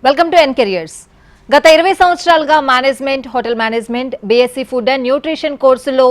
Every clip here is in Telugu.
Welcome to N careers. గత 20 సంవత్సరాలుగా management, hotel management, BSc food and nutrition కోర్సుల్లో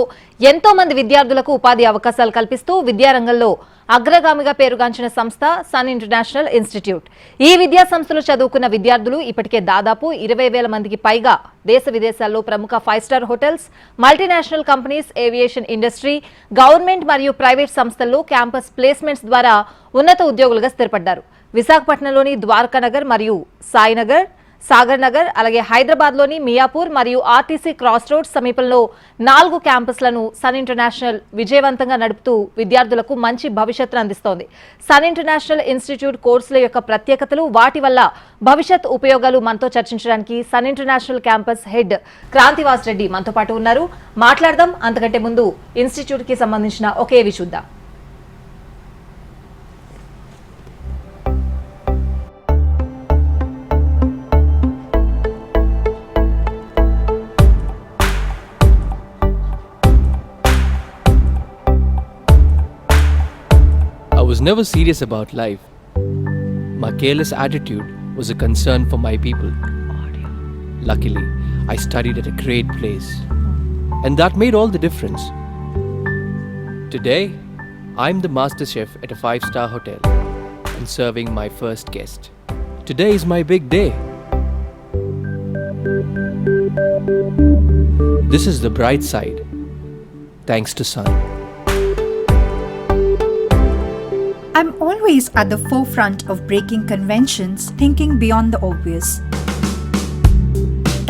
ఎంతో మంది విద్యార్థులకు ఉపాధి అవకాశాలు కల్పిస్తూ విద్యారంగంలో అగ్రగామిగా పేరుగాంచిన సంస్థ సన్ ఇంటర్నేషనల్ ఇన్స్టిట్యూట్. ఈ విద్యా సంస్థలో చదువుకున్న విద్యార్థులు ఇప్పటికే దాదాపు 20,000 మందికి పైగా దేశ విదేశాల్లో ప్రముఖ 5 star hotels, multinational companies, aviation industry, government మరియు ప్రైవేట్ సంస్థల్లో క్యాంపస్ ప్లేస్మెంట్స్ ద్వారా ఉన్నత ఉద్యోగులుగా స్థిరపడ్డారు. విశాఖపట్నంలోని ద్వారకానగర్ మరియు సాయినగర్, సాగర్ నగర్, అలాగే హైదరాబాద్లోని మియాపూర్ మరియు ఆర్టీసీ క్రాస్ రోడ్స్ సమీపంలో 4 క్యాంపస్లను సన్ ఇంటర్నేషనల్ విజయవంతంగా నడుపుతూ విద్యార్థులకు మంచి భవిష్యత్తును అందిస్తోంది. సన్ ఇంటర్నేషనల్ ఇన్స్టిట్యూట్ కోర్సుల యొక్క ప్రత్యేకతలు, వాటి వల్ల భవిష్యత్ ఉపయోగాలు మనతో చర్చించడానికి Sun International campus head Kranthivas Reddy మనతో పాటు ఉన్నారు. మాట్లాడదాం. అంతకంటే ముందు ఇన్స్టిట్యూట్ కి సంబంధించిన ఒకేవి చూద్దాం. I was never serious about life. My careless attitude was a concern for my people. Luckily, I studied at a great place, and that made all the difference. Today, I'm the master chef at a 5-star hotel and serving my first guest. Today is my big day. This is the bright side, thanks to Sun. I'm always at the forefront of breaking conventions, thinking beyond the obvious.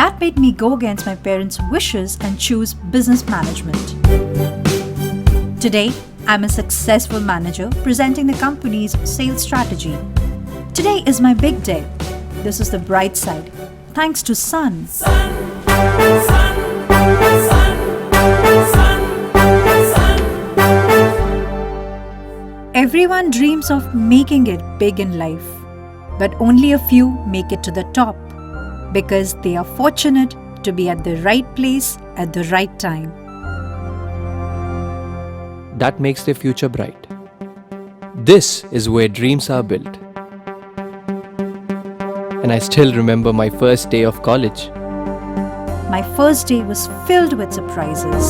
That made me go against my parents' wishes and choose business management. Today, I'm a successful manager presenting the company's sales strategy. Today is my big day. This is the bright side, thanks to Sun. Everyone dreams of making it big in life, but only a few make it to the top because they are fortunate to be at the right place at the right time. That makes their future bright. This is where dreams are built. And I still remember my first day of college. My first day was filled with surprises.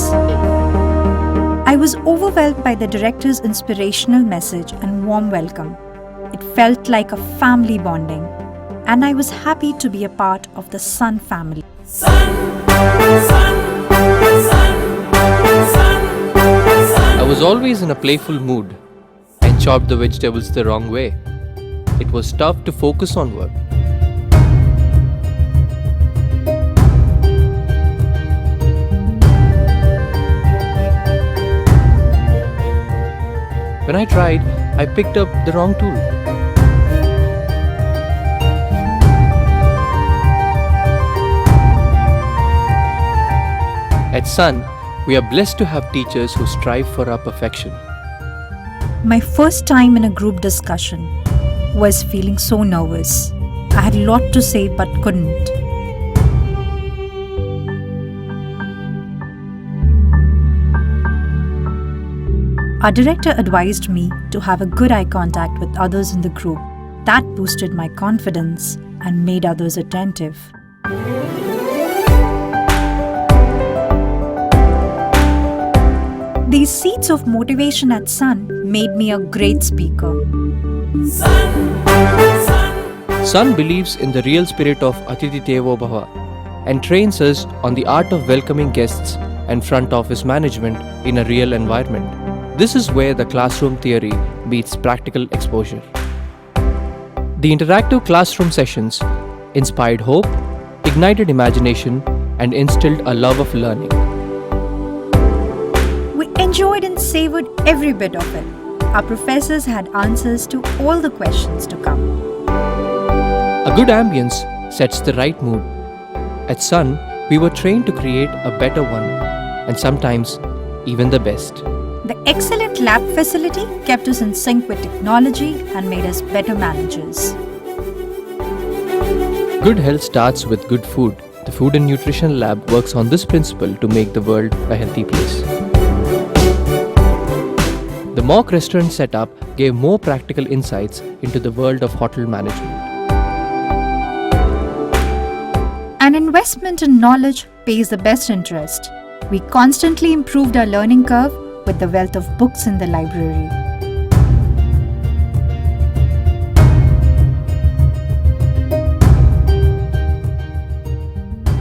I was overwhelmed by the director's inspirational message and warm welcome. It felt like a family bonding, and I was happy to be a part of the Sun family. I was always in a playful mood and chopped the vegetables the wrong way. It was tough to focus on work. When I tried, I picked up the wrong tool. At Sun, we are blessed to have teachers who strive for our perfection. My first time in a group discussion was feeling so nervous. I had a lot to say but couldn't. Our director advised me to have a good eye contact with others in the group. That boosted my confidence and made others attentive. These seeds of motivation at Sun made me a great speaker. Sun believes in the real spirit of Atithi Devo Bhava and trains us on the art of welcoming guests and front office management in a real environment. This is where the classroom theory meets practical exposure. The interactive classroom sessions inspired hope, ignited imagination, and instilled a love of learning. We enjoyed and savored every bit of it. Our professors had answers to all the questions to come. A good ambience sets the right mood. At Sun, we were trained to create a better one, and sometimes even the best. The excellent lab facility kept us in sync with technology and made us better managers. Good health starts with good food. The Food and Nutrition Lab works on this principle to make the world a healthy place. The mock restaurant setup gave more practical insights into the world of hotel management. An investment in knowledge pays the best interest. We constantly improved our learning curve with the wealth of books in the library.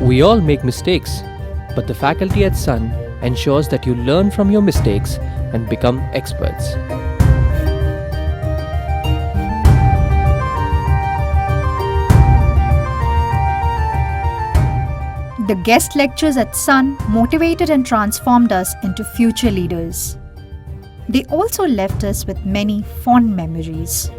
We all make mistakes, but the faculty at Sun ensures that you learn from your mistakes and become experts. The guest lectures at Sun motivated and transformed us into future leaders. They also left us with many fond memories.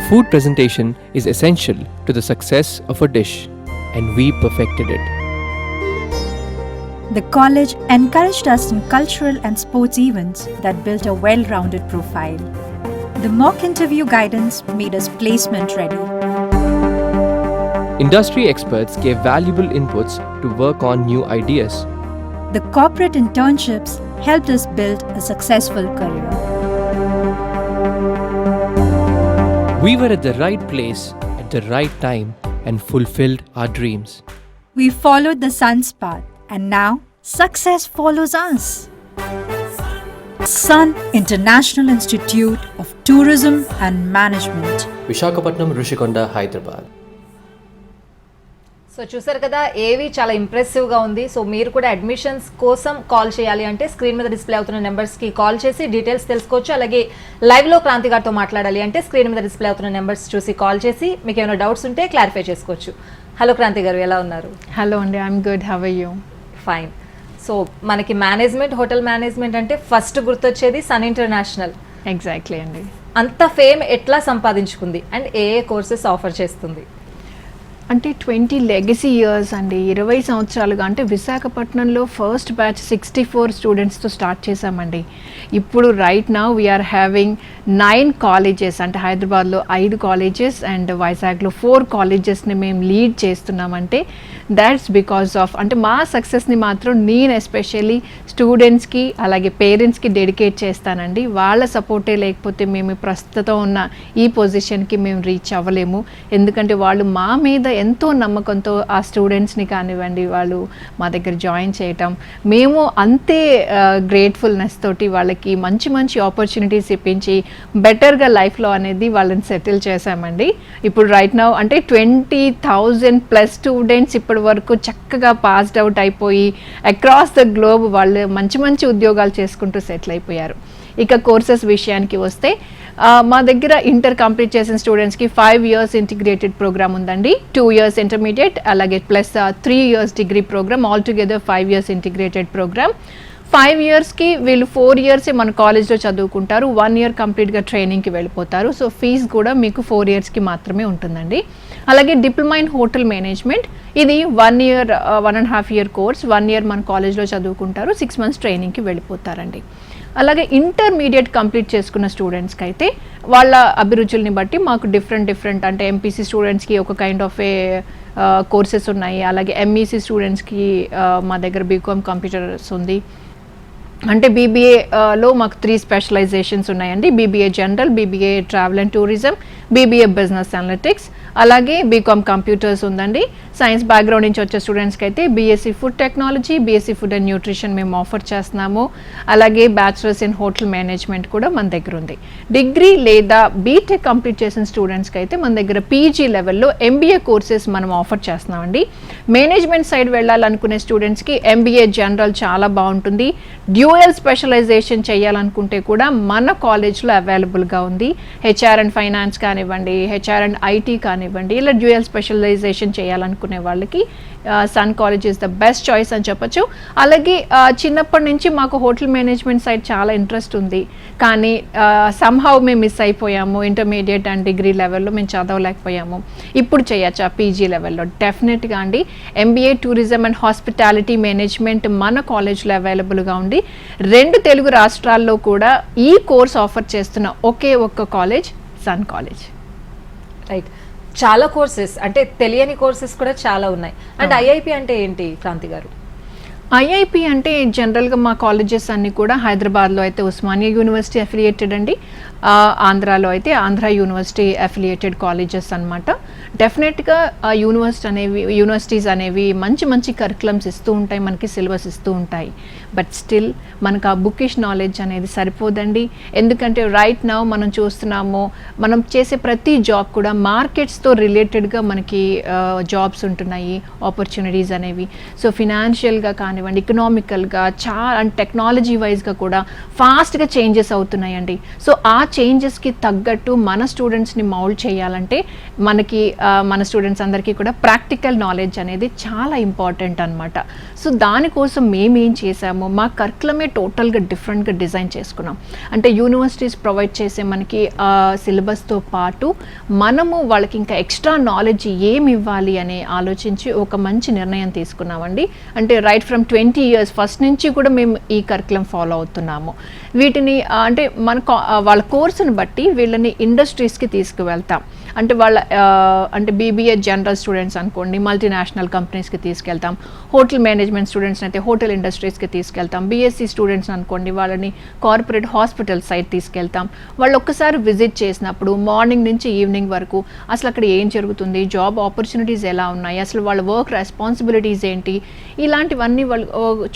Food presentation is essential to the success of a dish, and we perfected it. The college encouraged us in cultural and sports events that built a well-rounded profile. The mock interview guidance made us placement ready. Industry experts gave valuable inputs to work on new ideas. The corporate internships helped us build a successful career. We were at the right place at the right time and fulfilled our dreams. We followed the sun's path, and now success follows us. Sun International Institute of Tourism and Management. Visakhapatnam, Rishikonda, Hyderabad. So చూసారు కదా, ఏవి చాలా ఇంప్రెసివ్గా ఉంది. సో మీరు కూడా అడ్మిషన్స్ కోసం కాల్ చేయాలి అంటే స్క్రీన్ మీద డిస్ప్లే అవుతున్న నెంబర్స్కి కాల్ చేసి డీటెయిల్స్ తెలుసుకోవచ్చు. అలాగే లైవ్లో క్రాంతి గారితో మాట్లాడాలి అంటే స్క్రీన్ మీద డిస్ప్లే అవుతున్న నెంబర్స్ చూసి కాల్ చేసి మీకు ఏమైనా డౌట్స్ ఉంటే క్లారిఫై చేసుకోవచ్చు. హలో క్రాంతి గారు, ఎలా ఉన్నారు? హలో అండి, I'm good. How are you? Fine. So మనకి మేనేజ్మెంట్, హోటల్ మేనేజ్మెంట్ అంటే ఫస్ట్ గుర్తొచ్చేది సన్ ఇంటర్నేషనల్. ఎగ్జాక్ట్లీ అండి. అంత ఫేమ్ ఎట్లా సంపాదించుకుంది అండ్ ఏ కోర్సెస్ ఆఫర్ చేస్తుంది? అంటే 20 లెగసీ ఇయర్స్ అండి, 20 సంవత్సరాలుగా. అంటే విశాఖపట్నంలో ఫస్ట్ బ్యాచ్ 64 స్టూడెంట్స్తో స్టార్ట్ చేశామండి. ఇప్పుడు right now we are having 9 colleges. అంటే హైదరాబాద్లో 5 కాలేజెస్ అండ్ వైజాగ్లో 4 కాలేజెస్ని మేము లీడ్ చేస్తున్నామంటే దాట్స్ బికాస్ ఆఫ్, అంటే మా సక్సెస్ని మాత్రం నేను ఎస్పెషల్లీ స్టూడెంట్స్కి అలాగే పేరెంట్స్కి డెడికేట్ చేస్తానండి. వాళ్ళ సపోర్టే లేకపోతే మేము ప్రస్తుతం ఉన్న ఈ పొజిషన్కి మేము రీచ్ అవ్వలేము. ఎందుకంటే వాళ్ళు మా మీద ఎంతో నమ్మకంతో ఆ స్టూడెంట్స్ని కానివ్వండి వాళ్ళు మా దగ్గర జాయిన్ చేయటం, మేము అంతే గ్రేట్ఫుల్నెస్ తోటి వాళ్ళకి మంచి మంచి ఆపర్చునిటీస్ ఇప్పించి బెటర్గా లైఫ్లో అనేది వాళ్ళని సెటిల్ చేశామండి. ఇప్పుడు రైట్ నౌ అంటే 20,000+ స్టూడెంట్స్ ఇప్పటి వరకు చక్కగా పాస్డ్ అవుట్ అయిపోయి అక్రాస్ ద గ్లోబ్ వాళ్ళు మంచి మంచి ఉద్యోగాలు చేసుకుంటూ సెటిల్ అయిపోయారు. ఇక కోర్సెస్ విషయానికి వస్తే మా దగ్గర ఇంటర్ కంప్లీట్ చేసిన స్టూడెంట్స్కి 5 years ఇంటిగ్రేటెడ్ ప్రోగ్రామ్ ఉందండి. 2 years ఇంటర్మీడియట్ అలాగే plus 3 years degree programme, all together 5 years integrated programme. 5 yearsకి వీళ్ళు 4 years మన కాలేజ్లో చదువుకుంటారు, 1 year కంప్లీట్గా ట్రైనింగ్కి వెళ్ళిపోతారు. సో ఫీజు కూడా మీకు 4 yearsకి మాత్రమే ఉంటుందండి. అలాగే డిప్లొమా ఇన్ హోటల్ మేనేజ్మెంట్, ఇది 1 year 1.5 year కోర్స్. 1 year మన కాలేజ్లో చదువుకుంటారు, 6 months ట్రైనింగ్కి వెళ్ళిపోతారండి. అలాగే ఇంటర్మీడియట్ కంప్లీట్ చేసుకున్న స్టూడెంట్స్కి అయితే వాళ్ళ అభిరుచుల్ని బట్టి మాకు డిఫరెంట్ అంటే ఎంపీసీ స్టూడెంట్స్కి ఒక కైండ్ ఆఫ్ ఏ కోర్సెస్ ఉన్నాయి. అలాగే ఎంఈసీ స్టూడెంట్స్కి మా దగ్గర బీకామ్ కంప్యూటర్స్ ఉంది. అంటే బీబీఏలో మాకు 3 స్పెషలైజేషన్స్ ఉన్నాయండి. BBA general, BBA travel and tourism, BBA business analytics, అలాగే బీకామ్ కంప్యూటర్స్ ఉందండి. సైన్స్ బ్యాక్గ్రౌండ్ నుంచి వచ్చే స్టూడెంట్స్కి అయితే BSc food technology, BSc food and nutrition మేము ఆఫర్ చేస్తున్నాము. అలాగే బ్యాచిలర్స్ ఇన్ హోటల్ మేనేజ్మెంట్ కూడా మన దగ్గర ఉంది. డిగ్రీ లేదా బీటెక్ కంప్లీట్ చేసిన స్టూడెంట్స్కి అయితే మన దగ్గర పీజీ లెవెల్లో ఎంబీఏ కోర్సెస్ మనం ఆఫర్ చేస్తున్నామండి. మేనేజ్మెంట్ సైడ్ వెళ్ళాలనుకునే స్టూడెంట్స్కి ఎంబీఏ జనరల్ చాలా బాగుంటుంది. డ్యూయల్ స్పెషలైజేషన్ చేయాలనుకుంటే కూడా మన కాలేజ్లో అవైలబుల్గా ఉంది. హెచ్ఆర్ అండ్ ఫైనాన్స్ కానివ్వండి, హెచ్ఆర్ అండ్ ఐటీ కానివ్వండి, ఇలా డ్యూయల్ స్పెషలైజేషన్ చేయాలనుకునే వాళ్ళకి Sun college is the best choice అని చెప్పొచ్చు. అలాగే చిన్నప్పటి నుంచి మాకు హోటల్ మేనేజ్మెంట్ సైడ్ చాలా ఇంట్రెస్ట్ ఉంది, కానీ సమ్హౌ మేము మిస్ అయిపోయాము. ఇంటర్మీడియట్ అండ్ డిగ్రీ లెవెల్లో మేము చదవలేకపోయాము. ఇప్పుడు చేయొచ్చు పీజీ లెవెల్లో డెఫినెట్గా అండి. MBA tourism and hospitality management మన కాలేజ్లో అవైలబుల్గా ఉంది. 2 తెలుగు రాష్ట్రాల్లో కూడా ఈ కోర్స్ ఆఫర్ చేస్తున్న ఒకే ఒక్క కాలేజ్ సన్ కాలేజ్. రైట్. చాలా కోర్సెస్ అంటే తెలియని కోర్సెస్ కూడా చాలా ఉన్నాయి. అండ్ ఐఐపి అంటే ఏంటి క్రాంతి గారు? ఐఐపి అంటే జనరల్గా మా కాలేజెస్ అన్నీ కూడా హైదరాబాద్లో అయితే ఉస్మానియా యూనివర్సిటీ అఫిలియేటెడ్ అండి. ఆంధ్రాలో అయితే ఆంధ్ర యూనివర్సిటీ అఫిలియేటెడ్ కాలేజెస్ అనమాట. డెఫినెట్గా యూనివర్సిటీస్ అనేవి మంచి మంచి కరికులమ్స్ ఇస్తూ ఉంటాయి, మనకి సిలబస్ ఇస్తూ ఉంటాయి. బట్ స్టిల్ మనకు ఆ బుకిష్ నాలెడ్జ్ అనేది సరిపోదండి. ఎందుకంటే రైట్ నౌ మనం చూస్తున్నాము, మనం చేసే ప్రతి జాబ్ కూడా మార్కెట్స్తో రిలేటెడ్గా మనకి జాబ్స్ ఉంటున్నాయి, ఆపర్చునిటీస్ అనేవి. సో ఫినాన్షియల్గా కానివ్వండి, ఎకనామికల్గా అండ్ టెక్నాలజీ వైజ్గా కూడా ఫాస్ట్గా చేంజెస్ అవుతున్నాయండి. సో ఆ చేంజెస్కి తగ్గట్టు మన స్టూడెంట్స్ని మౌల్డ్ చేయాలంటే మనకి మన స్టూడెంట్స్ అందరికీ కూడా ప్రాక్టికల్ నాలెడ్జ్ అనేది చాలా ఇంపార్టెంట్ అనమాట. సో దానికోసం మేమేం చేసాము, మా కరికులమే టోటల్గా డిఫరెంట్గా డిజైన్ చేసుకున్నాం. అంటే యూనివర్సిటీస్ ప్రొవైడ్ చేసే మనకి సిలబస్తో పాటు మనము వాళ్ళకి ఇంకా ఎక్స్ట్రా నాలెడ్జ్ ఏమి ఇవ్వాలి అని ఆలోచించి ఒక మంచి నిర్ణయం తీసుకున్నామండి. అంటే రైట్ ఫ్రమ్ 20 years ఫస్ట్ నుంచి కూడా మేము ఈ కరికులం ఫాలో అవుతున్నాము. వీటిని అంటే వాళ్ళ కోర్సును బట్టి వీళ్ళని ఇండస్ట్రీస్కి తీసుకువెళ్తాం. అంటే వాళ్ళ అంటే బీబీఏ జనరల్ స్టూడెంట్స్ అనుకోండి, మల్టీనేషనల్ కంపెనీస్కి తీసుకెళ్తాం. హోటల్ మేనేజ్మెంట్ స్టూడెంట్స్ అయితే హోటల్ ఇండస్ట్రీస్కి తీసుకెళ్తాం. బీఎస్సీ స్టూడెంట్స్ అనుకోండి, వాళ్ళని కార్పొరేట్ హాస్పిటల్ సైడ్ తీసుకెళ్తాం. వాళ్ళు ఒక్కసారి విజిట్ చేసినప్పుడు మార్నింగ్ నుంచి ఈవినింగ్ వరకు అసలు అక్కడ ఏం జరుగుతుంది, జాబ్ ఆపర్చునిటీస్ ఎలా ఉన్నాయి, అసలు వాళ్ళ వర్క్ రెస్పాన్సిబిలిటీస్ ఏంటి, ఇలాంటివన్నీ వాళ్ళు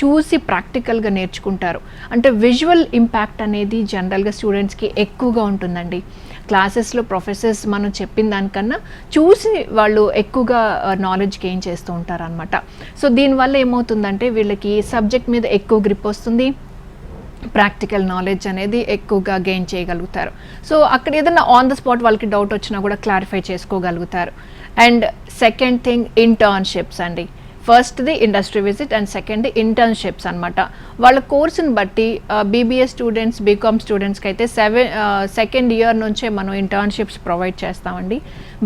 చూసి ప్రాక్టికల్గా నేర్చుకుంటారు. అంటే విజువల్ ఇంపాక్ట్ అనేది జనరల్గా స్టూడెంట్స్కి ఎక్కువగా ఉంటుందండి. క్లాసెస్లో ప్రొఫెసర్స్ మనం చెప్పిన దానికన్నా చూసి వాళ్ళు ఎక్కువగా నాలెడ్జ్ గెయిన్ చేస్తూ ఉంటారు అనమాట. సో దీనివల్ల ఏమవుతుందంటే వీళ్ళకి సబ్జెక్ట్ మీద ఎక్కువ గ్రిప్ వస్తుంది, ప్రాక్టికల్ నాలెడ్జ్ అనేది ఎక్కువగా గెయిన్ చేయగలుగుతారు. సో అక్కడ ఏదైనా ఆన్ ద స్పాట్ వాళ్ళకి డౌట్ వచ్చినా కూడా క్లారిఫై చేసుకోగలుగుతారు. అండ్ సెకండ్ థింగ్ ఇంటర్న్షిప్స్ అండి. ఫస్ట్ది ఇండస్ట్రీ విజిట్ అండ్ సెకండ్ది ఇంటర్న్షిప్స్ అనమాట. వాళ్ళ కోర్సుని బట్టి బీబీఏ స్టూడెంట్స్, బీకామ్ స్టూడెంట్స్కి అయితే సెకండ్ ఇయర్ నుంచే మనం ఇంటర్న్షిప్స్ ప్రొవైడ్ చేస్తామండి.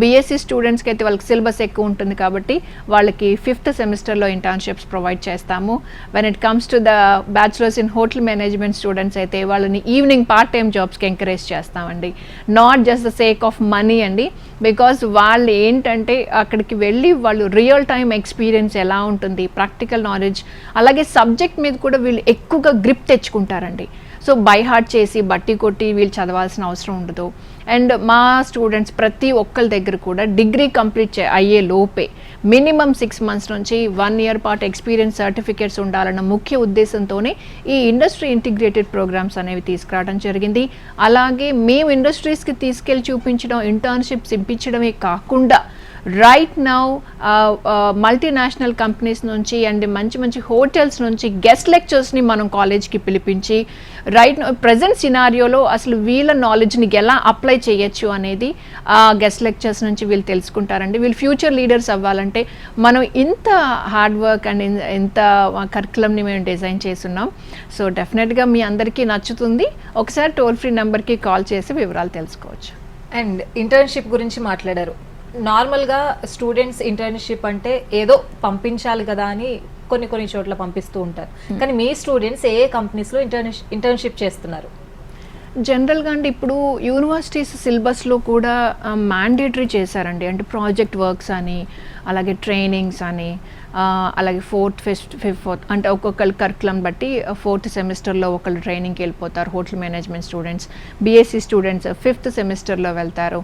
బీఎస్సీ స్టూడెంట్స్కి అయితే వాళ్ళకి సిలబస్ ఎక్కువ ఉంటుంది కాబట్టి వాళ్ళకి 5th సెమిస్టర్లో ఇంటర్న్షిప్స్ ప్రొవైడ్ చేస్తాము. When it comes to the bachelors in hotel management students అయితే వాళ్ళని ఈవినింగ్ పార్ట్ టైం జాబ్స్కి ఎంకరేజ్ చేస్తామండి. Not just the sake of money అండి, బికాజ్ వాళ్ళు ఏంటంటే అక్కడికి వెళ్ళి వాళ్ళు రియల్ టైం ఎక్స్పీరియన్స్ ఎలా ఉంటుంది, ప్రాక్టికల్ నాలెడ్జ్, అలాగే సబ్జెక్ట్ మీద కూడా వీళ్ళు ఎక్కువగా గ్రిప్ తెచ్చుకుంటారండి. సో బై హార్ట్ చేసి బట్టి కొట్టి వీళ్ళు చదవాల్సిన అవసరం ఉండదు. అండ్ మా స్టూడెంట్స్ ప్రతి ఒక్కరి దగ్గర కూడా డిగ్రీ కంప్లీట్ అయ్యే లోపే మినిమం 6 months నుంచి 1 year పాటు ఎక్స్పీరియన్స్ సర్టిఫికేట్స్ ఉండాలన్న ముఖ్య ఉద్దేశంతోనే ఈ ఇండస్ట్రీ ఇంటిగ్రేటెడ్ ప్రోగ్రామ్స్ అనేవి తీసుకురావడం జరిగింది. అలాగే మేము ఇండస్ట్రీస్కి తీసుకెళ్ళి చూపించడం, ఇంటర్న్షిప్స్ ఇప్పించడమే కాకుండా రైట్ నౌ మల్టీనేషనల్ కంపెనీస్ నుంచి అండ్ మంచి మంచి హోటల్స్ నుంచి గెస్ట్ లెక్చర్స్ని మనం కాలేజ్కి పిలిపించి రైట్ నౌ ప్రజెంట్ సినారియోలో అసలు వీళ్ళ నాలెడ్జ్ని ఎలా అప్లై చేయొచ్చు అనేది గెస్ట్ లెక్చర్స్ నుంచి వీళ్ళు తెలుసుకుంటారండి. వీళ్ళు ఫ్యూచర్ లీడర్స్ అవ్వాలంటే మనం ఇంత హార్డ్ వర్క్ అండ్ ఇంత కరికులంని మేము డిజైన్ చేస్తున్నాం. సో డెఫినెట్గా మీ అందరికీ నచ్చుతుంది. ఒకసారి టోల్ ఫ్రీ నెంబర్కి కాల్ చేసి వివరాలు తెలుసుకోవచ్చు. అండ్ ఇంటర్న్షిప్ గురించి మాట్లాడారు. నార్మల్గా స్టూడెంట్స్ ఇంటర్న్షిప్ అంటే ఏదో పంపించాలి కదా అని కొన్ని చోట్ల పంపిస్తూ ఉంటారు. కానీ మీ స్టూడెంట్స్ ఏ కంపెనీస్లో ఇంటర్న్షిప్ చేస్తున్నారు? జనరల్గా అంటే ఇప్పుడు యూనివర్సిటీస్ సిలబస్లో కూడా మ్యాండేటరీ చేశారండి. అంటే ప్రాజెక్ట్ వర్క్స్ అని, అలాగే ట్రైనింగ్స్ అని, అలాగే 4th, 5th అంటే ఒక్కొక్కరి కరికులం బట్టి 4th సెమిస్టర్లో ఒకళ్ళు ట్రైనింగ్కి వెళ్ళిపోతారు. Hotel management students, BSc students 5th సెమిస్టర్లో వెళ్తారు.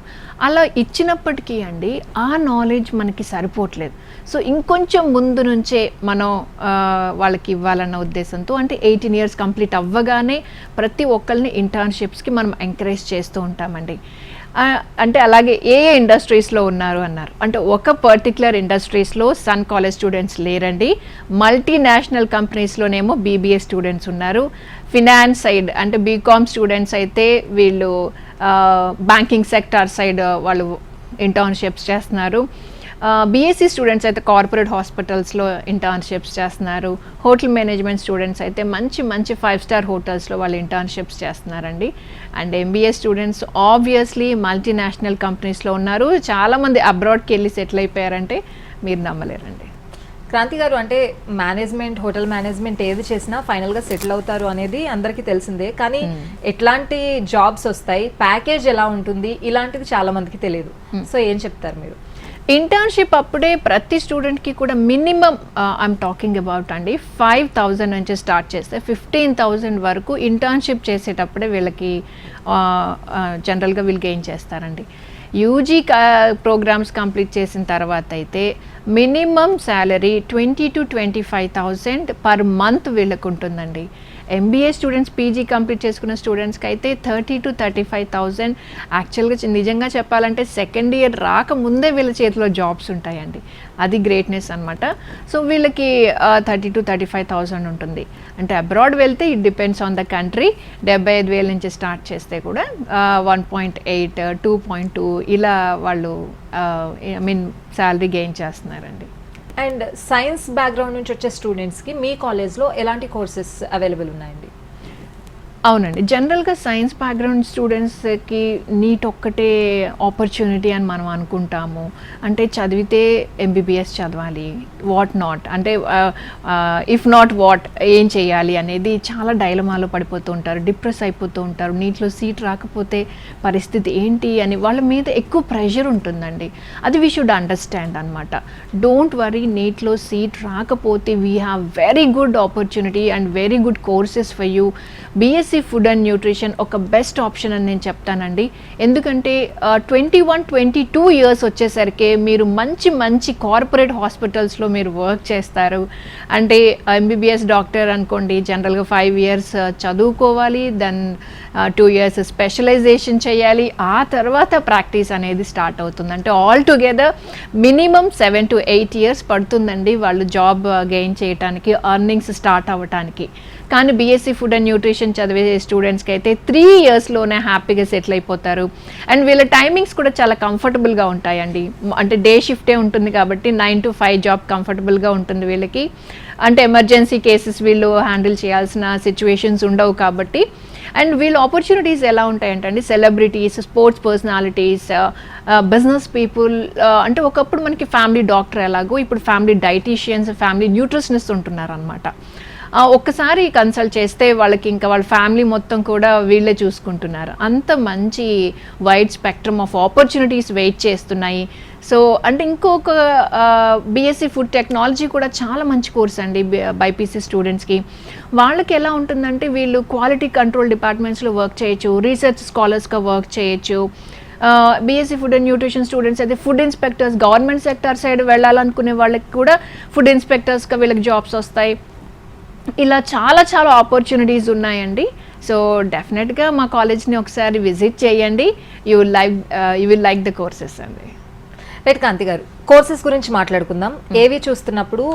అలా ఇచ్చినప్పటికీ అండి ఆ నాలెడ్జ్ మనకి సరిపోవట్లేదు. సో ఇంకొంచెం ముందు నుంచే మనం వాళ్ళకి ఇవ్వాలన్న ఉద్దేశంతో అంటే 18 years కంప్లీట్ అవ్వగానే ప్రతి ఒక్కరిని ఇంటర్న్షిప్స్కి మనం ఎంకరేజ్ చేస్తూ ఉంటామండి. అంటే అలాగే ఏ ఇండస్ట్రీస్లో ఉన్నారు అన్నారు అంటే ఒక పర్టిక్యులర్ ఇండస్ట్రీస్లో సన్ కాలేజ్ స్టూడెంట్స్ లేరండి. మల్టీనేషనల్ కంపెనీస్లోనేమో బీబీఏ స్టూడెంట్స్ ఉన్నారు. ఫినాన్స్ సైడ్ అంటే బీకామ్ స్టూడెంట్స్ అయితే వీళ్ళు బ్యాంకింగ్ సెక్టార్ సైడ్ వాళ్ళు ఇంటర్న్షిప్స్ చేస్తున్నారు. బీఎస్సీ స్టూడెంట్స్ అయితే కార్పొరేట్ హాస్పిటల్స్లో ఇంటర్న్షిప్స్ చేస్తున్నారు. హోటల్ మేనేజ్మెంట్ స్టూడెంట్స్ అయితే మంచి 5-star హోటల్స్లో వాళ్ళు ఇంటర్న్షిప్స్ చేస్తున్నారండి. And MBA students obviously multinational కంపెనీస్లో ఉన్నారు. చాలామంది అబ్రాడ్కి వెళ్ళి సెటిల్ అయిపోయారంటే మీరు నమ్మలేరండి. క్రాంతి గారు, అంటే మేనేజ్మెంట్, హోటల్ మేనేజ్మెంట్ ఏది చేసినా ఫైనల్గా సెటిల్ అవుతారు అనేది అందరికీ తెలిసిందే. కానీ ఎట్లాంటి జాబ్స్ వస్తాయి, ప్యాకేజ్ ఎలా ఉంటుంది, ఇలాంటిది చాలా మందికి తెలియదు. సో ఏం చెప్తారు మీరు? ఇంటర్న్షిప్ అప్పుడే ప్రతి స్టూడెంట్కి కూడా మినిమం ఐఎమ్ టాకింగ్ అబౌట్ అండి 5,000 నుంచి స్టార్ట్ చేస్తే 15,000 వరకు ఇంటర్న్షిప్ చేసేటప్పుడే వీళ్ళకి జనరల్గా వీళ్ళు గెయిన్ చేస్తారండి. యూజీ ప్రోగ్రామ్స్ కంప్లీట్ చేసిన తర్వాత అయితే minimum salary 20,000 to 25,000 per month వీళ్ళకు ఉంటుందండి. ఎంబీఏ స్టూడెంట్స్ పీజీ కంప్లీట్ చేసుకున్న స్టూడెంట్స్కి అయితే 30,000 to 35,000. యాక్చువల్గా నిజంగా చెప్పాలంటే సెకండ్ ఇయర్ రాకముందే వీళ్ళ చేతిలో జాబ్స్ ఉంటాయండి. అది గ్రేట్నెస్ అనమాట. సో వీళ్ళకి 30,000 to 35,000 ఉంటుంది. అంటే అబ్రాడ్ వెళ్తే it depends on the country. 75,000 నుంచి స్టార్ట్ చేస్తే కూడా 1.8, 2.2 ఇలా వాళ్ళు శాలరీ గెయిన్ చేస్తున్నారండి. అండ్ సైన్స్ బ్యాక్గ్రౌండ్ నుంచి వచ్చే స్టూడెంట్స్కి మీ కాలేజ్లో ఎలాంటి కోర్సెస్ అవైలబుల్ ఉన్నాయండి? అవునండి, జనరల్గా సైన్స్ బ్యాక్గ్రౌండ్ స్టూడెంట్స్కి నీట్ ఒక్కటే ఆపర్చునిటీ అని మనం అనుకుంటాము. అంటే చదివితే ఎంబీబీఎస్ చదవాలి, వాట్ నాట్, అంటే ఇఫ్ నాట్ వాట్, ఏం చేయాలి అనేది చాలా డైలమాలో పడిపోతూ ఉంటారు, డిప్రెస్ అయిపోతూ ఉంటారు. నీట్లో సీట్ రాకపోతే పరిస్థితి ఏంటి అని వాళ్ళ మీద ఎక్కువ ప్రెషర్ ఉంటుందండి. అది వీ షుడ్ అండర్స్టాండ్ అనమాట. డోంట్ వరీ, నీట్లో సీట్ రాకపోతే we have very good opportunity and very good courses for you. BSc food and nutrition ఒక బెస్ట్ ఆప్షన్ అని నేను చెప్తానండి. ఎందుకంటే 21-22 ఇయర్స్ వచ్చేసరికి మీరు మంచి కార్పొరేట్ హాస్పిటల్స్లో మీరు వర్క్ చేస్తారు. అంటే ఎంబీబీఎస్ డాక్టర్ అనుకోండి, జనరల్గా 5 years చదువుకోవాలి, దెన్ 2 years స్పెషలైజేషన్ చేయాలి, ఆ తర్వాత ప్రాక్టీస్ అనేది స్టార్ట్ అవుతుంది. అంటే all together minimum 7 to 8 years పడుతుందండి వాళ్ళు జాబ్ గెయిన్ చేయడానికి, ఎర్నింగ్స్ స్టార్ట్ అవ్వటానికి. కానీ బీఎస్సీ ఫుడ్ అండ్ న్యూట్రిషన్ చదివే స్టూడెంట్స్కి అయితే 3 yearsలోనే హ్యాపీగా సెటిల్ అయిపోతారు. అండ్ వీళ్ళ టైమింగ్స్ కూడా చాలా కంఫర్టబుల్గా ఉంటాయండి. అంటే డే షిఫ్టే ఉంటుంది కాబట్టి 9 to 5 జాబ్ కంఫర్టబుల్గా ఉంటుంది వీళ్ళకి. అంటే ఎమర్జెన్సీ కేసెస్ వీళ్ళు హ్యాండిల్ చేయాల్సిన సిచ్యువేషన్స్ ఉండవు కాబట్టి. అండ్ వీళ్ళ ఆపర్చునిటీస్ ఎలా ఉంటాయంటే celebrities, sports personalities, business people, అంటే ఒకప్పుడు మనకి ఫ్యామిలీ డాక్టర్ ఎలాగో ఇప్పుడు ఫ్యామిలీ డైటీషియన్స్, ఫ్యామిలీ న్యూట్రిషనిస్ట్ ఉంటున్నారు అనమాట. ఒక్కసారి కన్సల్ట్ చేస్తే వాళ్ళకి ఇంకా వాళ్ళ ఫ్యామిలీ మొత్తం కూడా వీళ్ళే చూసుకుంటున్నారు. అంత మంచి wide spectrum of opportunities wait చేస్తున్నాయి. సో అంటే ఇంకొక బీఎస్సీ ఫుడ్ టెక్నాలజీ కూడా చాలా మంచి కోర్స్ అండి బైపీసీ స్టూడెంట్స్కి. వాళ్ళకి ఎలా ఉంటుందంటే వీళ్ళు క్వాలిటీ కంట్రోల్ డిపార్ట్మెంట్స్లో వర్క్ చేయొచ్చు, రీసెర్చ్ స్కాలర్స్గా వర్క్ చేయొచ్చు. BSc food and nutrition students అయితే food inspectors, government sector side వెళ్ళాలనుకునే వాళ్ళకి కూడా ఫుడ్ ఇన్స్పెక్టర్స్గా వీళ్ళకి జాబ్స్ వస్తాయి. ఇలా చాలా ఆపర్చునిటీస్ ఉన్నాయండి. సో డెఫినెట్గా మా కాలేజ్ని ఒకసారి విజిట్ చేయండి. You will like the courses అండి. రైట్ కాంతి గారు, కోర్సెస్ గురించి మాట్లాడుకుందాం. ఏవి చూస్తున్నప్పుడు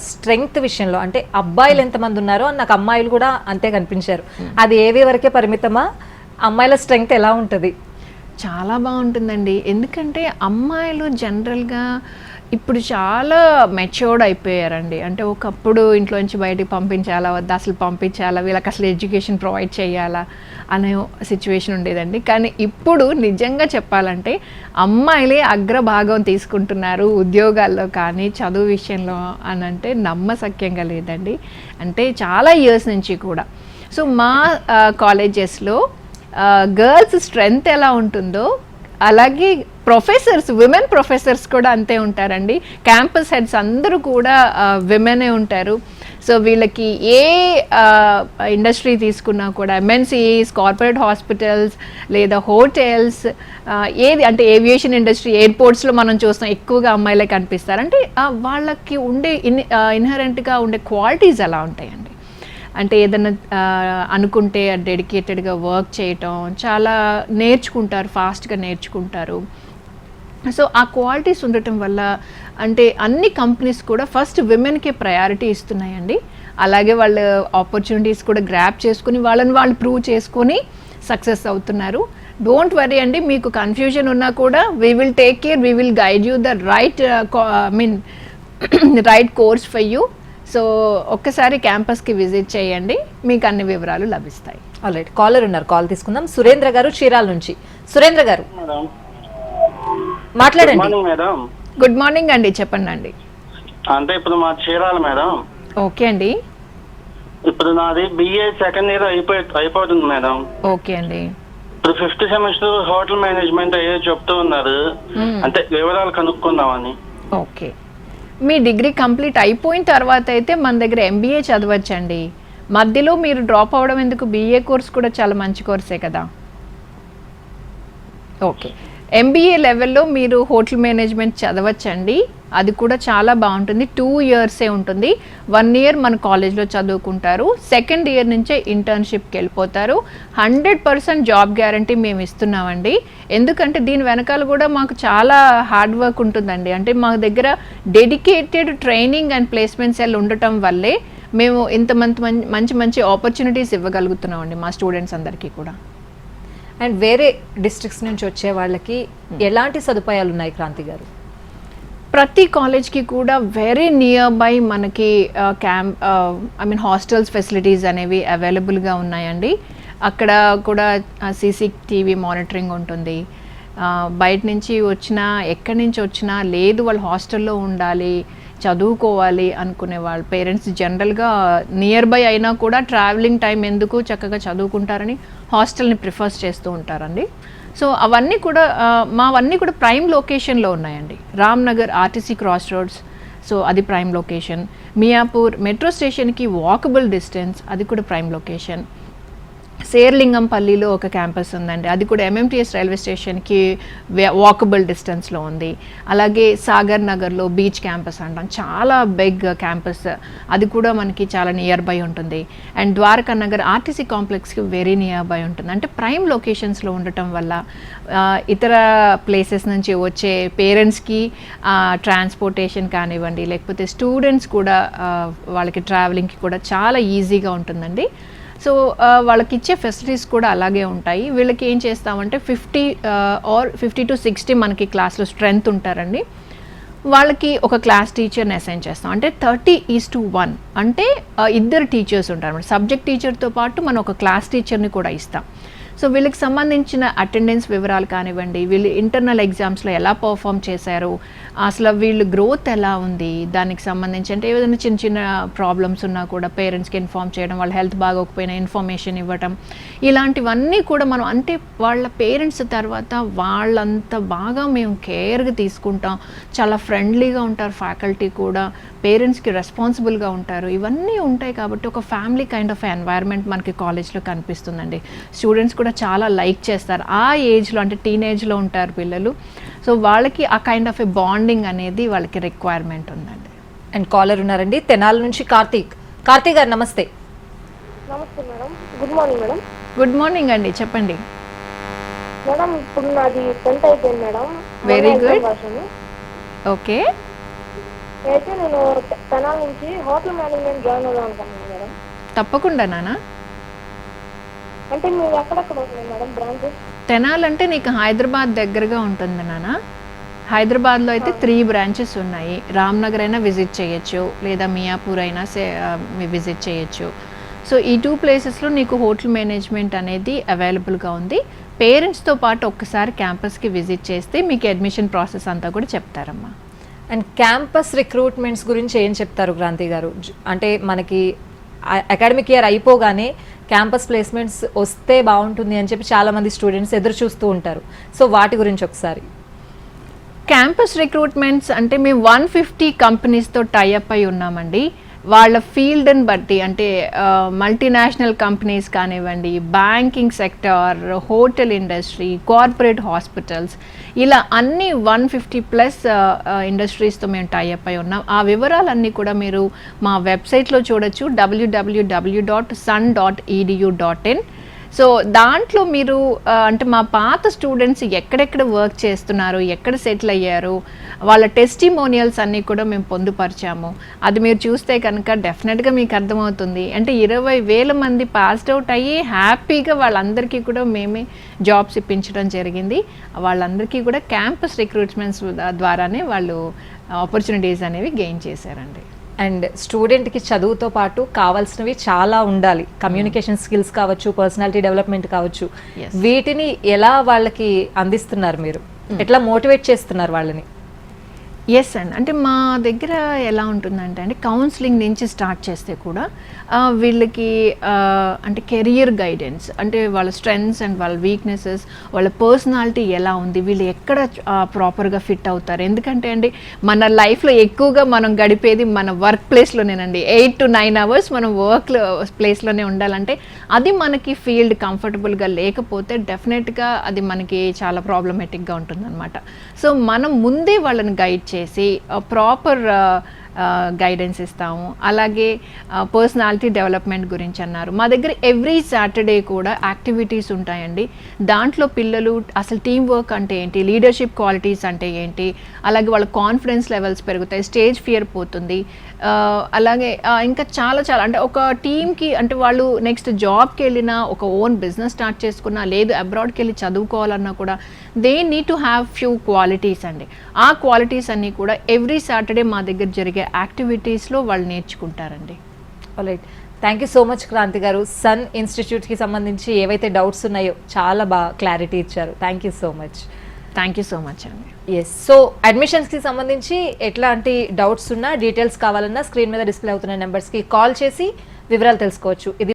స్ట్రెంగ్త్ విషయంలో అంటే అబ్బాయిలు ఎంతమంది ఉన్నారో నాకు అమ్మాయిలు కూడా అంతే కనిపించారు. అది ఏవి వరకే పరిమితమా? అమ్మాయిల స్ట్రెంగ్త్ ఎలా ఉంటుంది? చాలా బాగుంటుందండి. ఎందుకంటే అమ్మాయిలు జనరల్గా ఇప్పుడు చాలా మెచ్యూర్డ్ అయిపోయారండి. అంటే ఒకప్పుడు ఇంట్లో నుంచి బయటికి పంపించాలా వద్దా, అసలు పంపించాలా, వీళ్ళకి అసలు ఎడ్యుకేషన్ ప్రొవైడ్ చేయాలా అనే సిచ్యువేషన్ ఉండేదండి. కానీ ఇప్పుడు నిజంగా చెప్పాలంటే అమ్మాయిలే అగ్రభాగం తీసుకుంటున్నారు ఉద్యోగాల్లో కానీ చదువు విషయంలో అని అంటే నమ్మశక్యంగా లేదండి. అంటే చాలా ఇయర్స్ నుంచి కూడా. సో మా కాలేజెస్లో గర్ల్స్ స్ట్రెంగ్త్ ఎలా ఉంటుందో అలాగే ప్రొఫెసర్స్, విమెన్ ప్రొఫెసర్స్ కూడా అంతే ఉంటారండి. క్యాంపస్ హెడ్స్ అందరూ కూడా విమెనే ఉంటారు. సో వీళ్ళకి ఏ ఇండస్ట్రీ తీసుకున్నా కూడా ఎంఎన్సీస్, కార్పొరేట్ హాస్పిటల్స్ లేదా హోటల్స్, ఏది అంటే ఏవియేషన్ ఇండస్ట్రీ, ఎయిర్పోర్ట్స్లో మనం చూస్తాం ఎక్కువగా అమ్మాయిలే కనిపిస్తారు. అంటే వాళ్ళకి ఉండే ఇన్హరెంట్గా ఉండే క్వాలిటీస్ ఎలా ఉంటాయండి. అంటే ఏదైనా అనుకుంటే డెడికేటెడ్గా వర్క్ చేయటం, చాలా నేర్చుకుంటారు, ఫాస్ట్గా నేర్చుకుంటారు. సో ఆ క్వాలిటీస్ ఉండటం వల్ల అంటే అన్ని కంపెనీస్ కూడా ఫస్ట్ విమెన్కే ప్రయారిటీ ఇస్తున్నాయండి. అలాగే వాళ్ళ ఆపర్చునిటీస్ కూడా గ్రాప్ చేసుకుని వాళ్ళని వాళ్ళు ప్రూవ్ చేసుకొని సక్సెస్ అవుతున్నారు. డోంట్ వరీ అండి, మీకు కన్ఫ్యూజన్ ఉన్నా కూడా we will take care, we will guide you the right course for you. So ఒక్కసారి క్యాంపస్కి విజిట్ చేయండి, మీకు అన్ని వివరాలు లభిస్తాయి. ఆల్రైట్, కాలర్ ఉన్నారు, కాల్ తీసుకుందాం. సురేంద్ర గారు చీరాల నుంచి. సురేంద్ర గారు మాట్లాడండి. గుడ్ మార్నింగ్ అండి, చెప్పండి అండి. అంటే ఇప్పుడు మా చీరాల మేడం. ఓకే అండి. ఇప్పుడు నాది బిఏ సెకండ్ ఇయర్ అయిపోతుంది మేడం. ఓకే అండి. ఇప్పుడు 5th సెమిస్టర్ హోటల్ మేనేజ్మెంట్ అయ్యే చెప్తూ ఉన్నారు. అంటే వివరాలు కనుక్కుందామని. ఓకే, మీ డిగ్రీ కంప్లీట్ అయిపోయిన తర్వాత అయితే మన దగ్గర MBA చదవచ్చండి. మధ్యలో మీరు డ్రాప్ అవ్వడం ఎందుకు? BA కోర్స్ కూడా చాలా మంచి కోర్సే కదా. ఓకే, MBA లెవెల్లో మీరు హోటల్ మేనేజ్మెంట్ చదవచ్చండి. అది కూడా చాలా బాగుంటుంది. 2 ఇయర్సే ఉంటుంది. 1 ఇయర్ మన కాలేజ్లో చదువుకుంటారు. 2nd ఇయర్ నుంచే ఇంటర్న్షిప్కి వెళ్ళిపోతారు. 100% జాబ్ గ్యారంటీ మేము ఇస్తున్నామండి. ఎందుకంటే దీని వెనకాల కూడా మాకు చాలా హార్డ్ వర్క్ ఉంటుందండి. అంటే మా దగ్గర dedicated training and placement cell ఉండటం వల్లే మేము ఇంత మంచి మంచి ఆపర్చునిటీస్ ఇవ్వగలుగుతున్నామండి మా స్టూడెంట్స్ అందరికీ కూడా. అండ్ వేరే డిస్ట్రిక్ట్స్ నుంచి వచ్చే వాళ్ళకి ఎలాంటి సదుపాయాలు ఉన్నాయి క్రాంతి గారు? ప్రతి కాలేజ్కి కూడా వెరీ నియర్ బై మనకి హాస్టల్స్ ఫెసిలిటీస్ అనేవి అవైలబుల్గా ఉన్నాయండి. అక్కడ కూడా CCTV మానిటరింగ్ ఉంటుంది. బయట నుంచి వచ్చినా ఎక్కడి నుంచి వచ్చినా లేదు వాళ్ళు హాస్టల్లో ఉండాలి చదువుకోవాలి అనుకునే వాళ్ళు పేరెంట్స్ జనరల్గా నియర్ బై అయినా కూడా ట్రావెలింగ్ టైం ఎందుకు, చక్కగా చదువుకుంటారని హాస్టల్ని ప్రిఫర్స్ చేస్తూ ఉంటారండి. సో అవన్నీ కూడా మావన్నీ కూడా ప్రైమ్ లొకేషన్లో ఉన్నాయండి. Ramnagar RTC cross roads, so అది ప్రైమ్ లొకేషన్. మియాపూర్ మెట్రో స్టేషన్కి వాకబుల్ డిస్టెన్స్, అది కూడా ప్రైమ్ లొకేషన్. శేర్లింగంపల్లిలో ఒక క్యాంపస్ ఉందండి, అది కూడా MMTS రైల్వే స్టేషన్కి వాకబుల్ డిస్టెన్స్లో ఉంది. అలాగే సాగర్ నగర్లో బీచ్ క్యాంపస్ అంటాం, చాలా బిగ్ క్యాంపస్, అది కూడా మనకి చాలా నియర్ బై ఉంటుంది. అండ్ ద్వారకా నగర్ RTC కాంప్లెక్స్కి వెరీ నియర్ బై ఉంటుంది. అంటే ప్రైమ్ లొకేషన్స్లో ఉండటం వల్ల ఇతర ప్లేసెస్ నుంచి వచ్చే పేరెంట్స్కి ట్రాన్స్పోర్టేషన్ కానివ్వండి, లేకపోతే స్టూడెంట్స్ కూడా వాళ్ళకి ట్రావెలింగ్కి కూడా చాలా ఈజీగా ఉంటుందండి. సో వాళ్ళకి ఇచ్చే ఫెసిలిటీస్ కూడా అలాగే ఉంటాయి. వీళ్ళకి ఏం చేస్తామంటే 50 to 60 మనకి క్లాస్లో స్ట్రెంత్ ఉంటారండి. వాళ్ళకి ఒక క్లాస్ టీచర్ని అసైన్ చేస్తాం. అంటే 30:1 అంటే 2 టీచర్స్ ఉంటారు. సబ్జెక్ట్ టీచర్తో పాటు మనం ఒక క్లాస్ టీచర్ని కూడా ఇస్తాం. సో వీళ్ళకి సంబంధించిన అటెండెన్స్ వివరాలు కానివ్వండి, వీళ్ళు ఇంటర్నల్ ఎగ్జామ్స్లో ఎలా పర్ఫామ్ చేశారు, అసలు వీళ్ళు గ్రోత్ ఎలా ఉంది, దానికి సంబంధించి అంటే ఏదైనా చిన్న చిన్న ప్రాబ్లమ్స్ ఉన్నా కూడా పేరెంట్స్కి ఇన్ఫామ్ చేయడం, వాళ్ళ హెల్త్ బాగోకపోయినా ఇన్ఫర్మేషన్ ఇవ్వటం, ఇలాంటివన్నీ కూడా మనం అంటే వాళ్ళ పేరెంట్స్ తర్వాత వాళ్ళంత బాగా మేము కేర్గా తీసుకుంటాం. చాలా ఫ్రెండ్లీగా ఉంటారు ఫ్యాకల్టీ కూడా, పేరెంట్స్కి రెస్పాన్సిబుల్గా ఉంటారు. ఇవన్నీ ఉంటాయి కాబట్టి ఒక ఫ్యామిలీ కైండ్ ఆఫ్ ఎన్వైర్న్మెంట్ మనకి కాలేజ్లో కనిపిస్తుందండి. స్టూడెంట్స్ కూడా చాలా లైక్ చేస్తారు. ఆ ఏజ్లో అంటే టీనేజ్లో ఉంటారు పిల్లలు. సో వాళ్ళకి ఆ కైండ్ ఆఫ్ ఎ బాండింగ్ అనేది వాళ్ళకి రిక్వైర్మెంట్ ఉందండి. అండ్ కాలర్ ఉన్నారండి తెనాల నుంచి కార్తీక్ గారు నమస్తే. నమస్తే madam, good morning madam. Good morning అండి, చెప్పండి. మేడం ఇప్పుడు నాది 10th అయిపోయింది మేడం. Very good. ఓకే, అయితే నేను తెనాల నుంచి హోటల్ మేనేజ్మెంట్ జాయిన్ అవుదాం అనుకుంటున్నాను మేడం. తప్పకుండా నాన్న. అంటే మీరు ఎక్కడెక్కడ ఉన్నాయి మేడం బ్రాంచెస్? తెనాల్ అంటే నీకు హైదరాబాద్ దగ్గరగా ఉంటుంది నాన్న. హైదరాబాద్లో అయితే 3 బ్రాంచెస్ ఉన్నాయి. రామ్నగర్ అయినా విజిట్ చేయొచ్చు, లేదా మియాపూర్ అయినా విజిట్ చేయొచ్చు. సో ఈ 2 ప్లేసెస్లో నీకు హోటల్ మేనేజ్మెంట్ అనేది అవైలబుల్గా ఉంది. పేరెంట్స్తో పాటు ఒక్కసారి క్యాంపస్కి విజిట్ చేస్తే మీకు అడ్మిషన్ ప్రాసెస్ అంతా కూడా చెప్తారమ్మా. అండ్ క్యాంపస్ రిక్రూట్మెంట్స్ గురించి ఏం చెప్తారు క్రాంతి గారు? అంటే మనకి అకాడమిక్ ఇయర్ అయిపోగానే క్యాంపస్ ప్లేస్మెంట్స్ వస్తే బాగుంటుంది అని చెప్పి చాలామంది స్టూడెంట్స్ ఎదురు చూస్తూ ఉంటారు. సో వాటి గురించి ఒకసారి. క్యాంపస్ రిక్రూట్మెంట్స్ అంటే మేము 150 కంపెనీస్తో టైఅప్ అయి ఉన్నామండి. వాళ్ళ ఫీల్డ్ని బట్టి అంటే మల్టీనేషనల్ కంపెనీస్ కానివ్వండి, banking sector, hotel industry, corporate hospitals, ఇలా అన్ని 150+ ఇండస్ట్రీస్తో మేము టైఅప్ అయి ఉన్నాం. ఆ వివరాలన్నీ కూడా మీరు మా వెబ్సైట్లో చూడొచ్చు, www.sun.edu.in. సో దాంట్లో మీరు అంటే మా పాత స్టూడెంట్స్ ఎక్కడెక్కడ వర్క్ చేస్తున్నారు, ఎక్కడ సెటిల్ అయ్యారు, వాళ్ళ టెస్టిమోనియల్స్ అన్నీ కూడా మేము పొందుపరిచాము. అది మీరు చూస్తే కనుక డెఫినెట్గా మీకు అర్థమవుతుంది. అంటే 20,000 మంది పాస్డ్ అవుట్ అయ్యి హ్యాపీగా వాళ్ళందరికీ కూడా మేమే జాబ్స్ ఇప్పించడం జరిగింది. వాళ్ళందరికీ కూడా క్యాంపస్ రిక్రూట్మెంట్స్ ద్వారానే వాళ్ళు ఆపర్చునిటీస్ అనేవి గెయిన్ చేశారండి. అండ్ స్టూడెంట్కి చదువుతో పాటు కావాల్సినవి చాలా ఉండాలి. కమ్యూనికేషన్ స్కిల్స్ కావచ్చు, పర్సనాలిటీ డెవలప్మెంట్ కావచ్చు. వీటిని ఎలా వాళ్ళకి అందిస్తున్నారు మీరు? ఎట్లా మోటివేట్ చేస్తున్నారు వాళ్ళని? ఎస్ అండి. అంటే మా దగ్గర ఎలా ఉంటుందంటే అండి, కౌన్సిలింగ్ నుంచి స్టార్ట్ చేస్తే కూడా వీళ్ళకి అంటే కెరియర్ గైడెన్స్, అంటే వాళ్ళ స్ట్రెంగ్స్ అండ్ వాళ్ళ వీక్నెసెస్, వాళ్ళ పర్సనాలిటీ ఎలా ఉంది, వీళ్ళు ఎక్కడ ప్రాపర్గా ఫిట్ అవుతారు. ఎందుకంటే అండి మన లైఫ్లో ఎక్కువగా మనం గడిపేది మన వర్క్ ప్లేస్లోనేనండి. 8 to 9 hours మనం వర్క్ ప్లేస్లోనే ఉండాలంటే అది మనకి ఫీల్డ్ కంఫర్టబుల్గా లేకపోతే డెఫినెట్గా అది మనకి చాలా ప్రాబ్లమేటిక్గా ఉంటుందన్నమాట. సో మనం ముందే వాళ్ళని గైడ్ చేసి ప్రాపర్ గైడెన్స్ ఇస్తాము. అలాగే పర్సనాలిటీ డెవలప్మెంట్ గురించి అన్నారు. మా దగ్గర ఎవ్రీ సాటర్డే కూడా యాక్టివిటీస్ ఉంటాయండి. దాంట్లో పిల్లలు అసలు టీం వర్క్ అంటే ఏంటి, లీడర్షిప్ క్వాలిటీస్ అంటే ఏంటి, అలాగే వాళ్ళ కాన్ఫిడెన్స్ లెవెల్స్ పెరుగుతాయి, స్టేజ్ ఫియర్ పోతుంది. అలాగే ఇంకా చాలా చాలా అంటే ఒక టీమ్కి అంటే వాళ్ళు నెక్స్ట్ జాబ్కి వెళ్ళినా, ఒక ఓన్ బిజినెస్ స్టార్ట్ చేసుకున్నా, లేదు అబ్రాడ్కి వెళ్ళి చదువుకోవాలన్నా కూడా they need to have few qualities అండి. ఆ క్వాలిటీస్ అన్నీ కూడా ఎవ్రీ సాటర్డే మా దగ్గర జరిగే యాక్టివిటీస్లో వాళ్ళు నేర్చుకుంటారండి. Right, thank you so much Kranthi garu. Sun ఇన్స్టిట్యూట్కి సంబంధించి ఏవైతే డౌట్స్ ఉన్నాయో చాలా బాగా క్లారిటీ ఇచ్చారు. Thank you so much. Thank you so much అండి. ఎస్, సో అడ్మిషన్స్కి సంబంధించి ఎట్లాంటి డౌట్స్ ఉన్నా, డీటెయిల్స్ కావాలన్నా స్క్రీన్ మీద డిస్ప్లే అవుతున్న నెంబర్స్కి కాల్ చేసి వివరాలు తెలుసుకోవచ్చు. ఇది